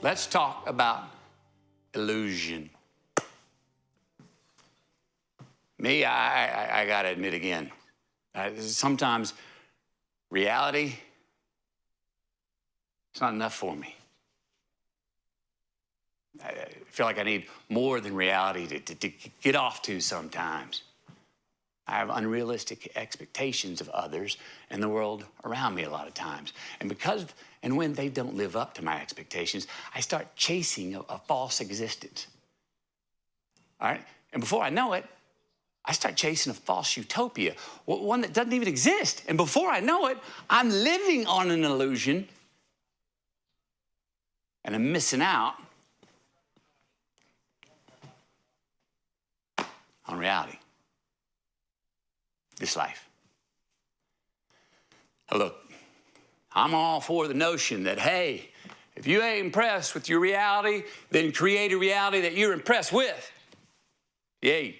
Let's talk about illusion. Me, I got to admit again, sometimes reality, it's not enough for me. I feel like I need more than reality to get off to sometimes. I have unrealistic expectations of others and the world around me a lot of times. And when they don't live up to my expectations, I start chasing a false existence. All right? And before I know it, I start chasing a false utopia, one that doesn't even exist. And before I know it, I'm living on an illusion and I'm missing out on reality. This life. Now look, I'm all for the notion that, hey, if you ain't impressed with your reality, then create a reality that you're impressed with. Yay.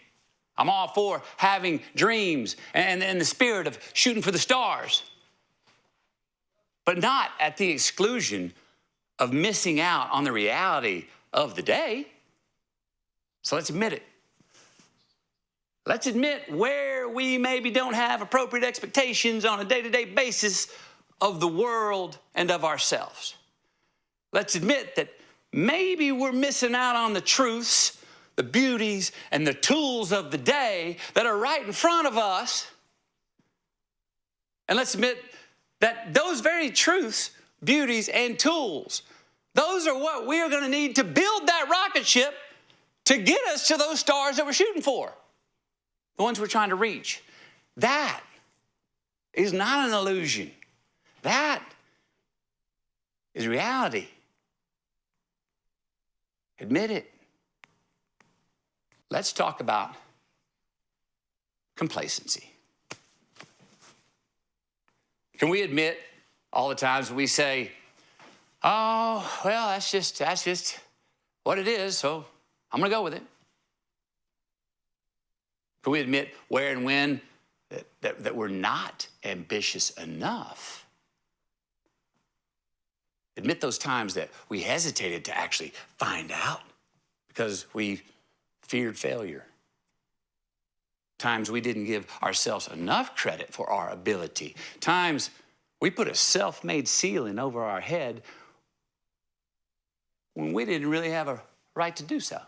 I'm all for having dreams and the spirit of shooting for the stars, but not at the exclusion of missing out on the reality of the day. So let's admit it. Let's admit where we maybe don't have appropriate expectations on a day-to-day basis of the world and of ourselves. Let's admit that maybe we're missing out on the truths, the beauties, and the tools of the day that are right in front of us. And let's admit that those very truths, beauties, and tools, those are what we are going to need to build that rocket ship to get us to those stars that we're shooting for. The ones we're trying to reach. That is not an illusion. That is reality. Admit it. Let's talk about complacency. Can we admit all the times we say, oh, well, that's just what it is, so I'm going to go with it? Can we admit where and when that we're not ambitious enough? Admit those times that we hesitated to actually find out because we feared failure. Times we didn't give ourselves enough credit for our ability. Times we put a self-made ceiling over our head when we didn't really have a right to do so.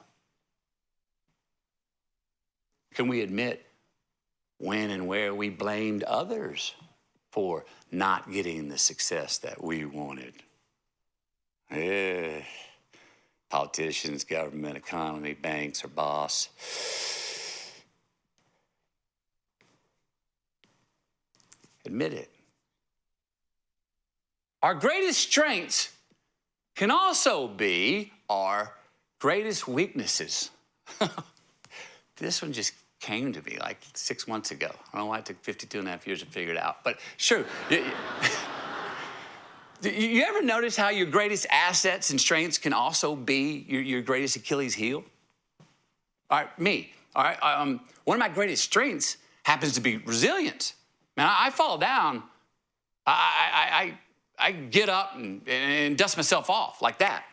Can we admit when and where we blamed others for not getting the success that we wanted? Politicians, government, economy, banks, or boss. Admit it. Our greatest strengths can also be our greatest weaknesses. This one just came to me like 6 months ago. I don't know why it took 52 and a half years to figure it out, but sure. You ever notice how your greatest assets and strengths can also be your greatest Achilles heel? All right, me. All right, one of my greatest strengths happens to be resilience. Man, I fall down, I get up and dust myself off like that.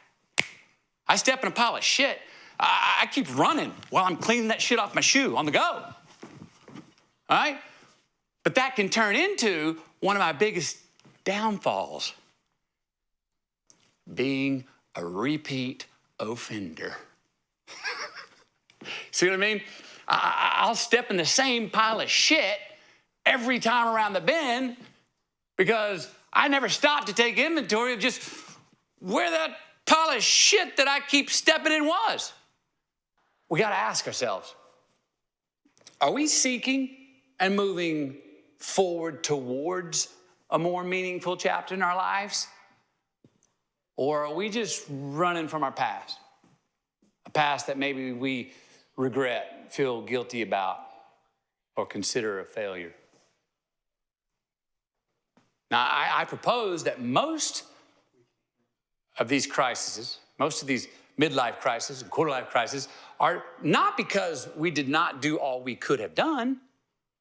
I step in a pile of shit. I keep running while I'm cleaning that shit off my shoe on the go. All right? But that can turn into one of my biggest downfalls. Being a repeat offender. See what I mean? I'll step in the same pile of shit every time around the bend because I never stop to take inventory of just where that pile of shit that I keep stepping in was. We got to ask ourselves, are we seeking and moving forward towards a more meaningful chapter in our lives? Or are we just running from our past? A past that maybe we regret, feel guilty about, or consider a failure. Now, I propose that most of these crises, most of these midlife crises and quarter-life crises are not because we did not do all we could have done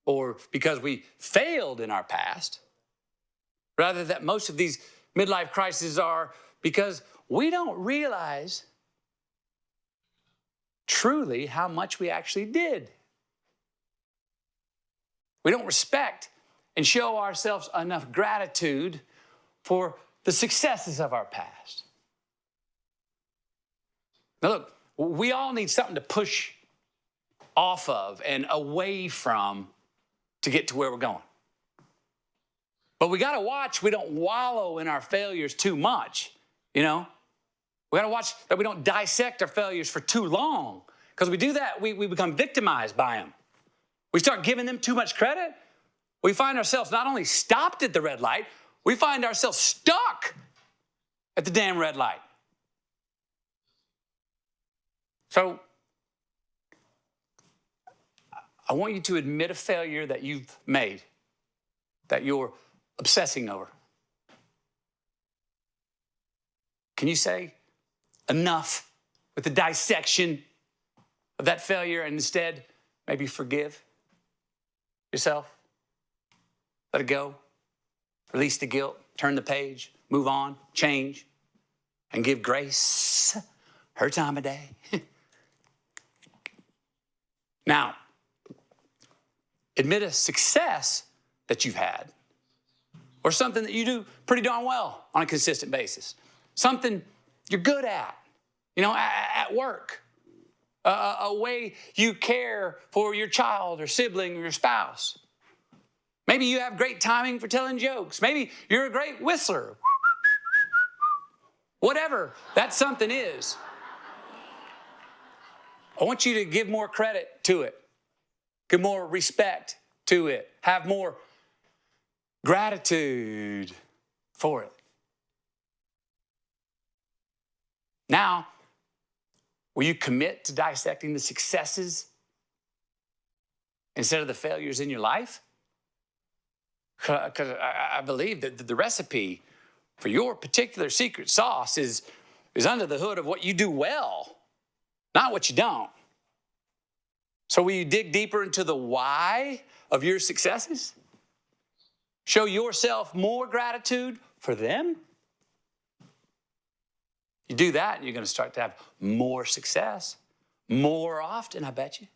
or because we failed in our past. Rather, that most of these midlife crises are because we don't realize truly how much we actually did. We don't respect and show ourselves enough gratitude for the successes of our past. Now look, we all need something to push off of and away from to get to where we're going. But we got to watch we don't wallow in our failures too much, you know? We got to watch that we don't dissect our failures for too long, because we do that, we become victimized by them. We start giving them too much credit. We find ourselves not only stopped at the red light, we find ourselves stuck at the damn red light. So, I want you to admit a failure that you've made, that you're obsessing over. Can you say enough with the dissection of that failure and instead maybe forgive yourself? Let it go. Release the guilt. Turn the page. Move on. Change. And give Grace her time of day. Now, admit a success that you've had, or something that you do pretty darn well on a consistent basis. Something you're good at, you know, at work. A way you care for your child or sibling or your spouse. Maybe you have great timing for telling jokes. Maybe you're a great whistler. Whatever that something is, I want you to give more credit to it. Give more respect to it. Have more gratitude for it. Now, will you commit to dissecting the successes instead of the failures in your life? Because I believe that the recipe for your particular secret sauce is under the hood of what you do well, not what you don't. So will you dig deeper into the why of your successes? Show yourself more gratitude for them? You do that, and you're going to start to have more success more often, I bet you.